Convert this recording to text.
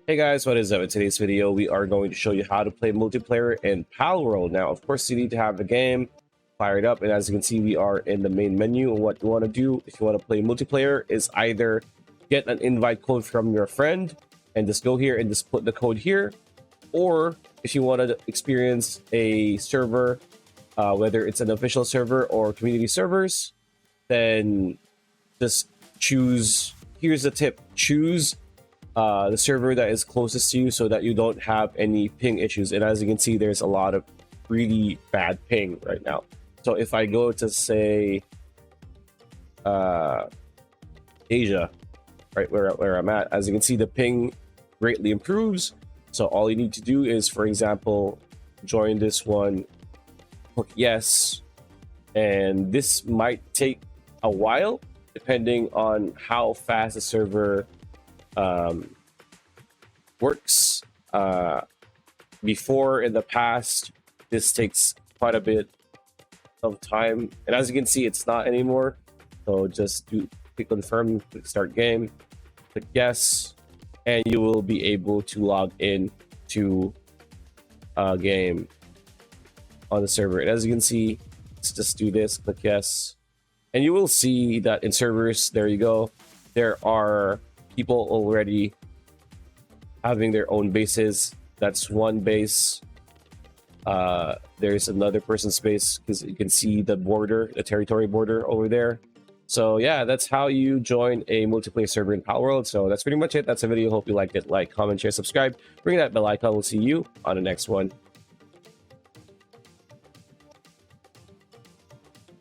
Hey guys, what is up? In today's video, we are going to show you how to play multiplayer in Palworld. Now, of course, you need to have the game fired up, and as you can see, we are in the main menu. And what you want to do if you want to play multiplayer is either get an invite code from your friend and just go here and just put the code here, or if you want to experience a server, whether it's an official server or community servers, then just choose. Here's the tip: choose the server that is closest to you so that you don't have any ping issues. And as you can see, there's a lot of really bad ping right now. So if I go to say Asia, right where I'm at, as you can see, the ping greatly improves. So all you need to do is, for example, join this one, click yes, and this might take a while depending on how fast the server works. Before, in the past, this takes quite a bit of time, and as you can see, it's not anymore. So just click confirm, click start game, click yes, and you will be able to log in to a game on the server. And as you can see, let's just do this, click yes, and you will see that in servers, there you go, there are people already having their own bases. That's one base. There's another person's base because you can see the border, the territory border over there. So yeah, that's how you join a multiplayer server in Palworld. So that's pretty much it. That's the video. Hope you liked it. Like, comment, share, subscribe. Ring that bell icon. We'll see you on the next one.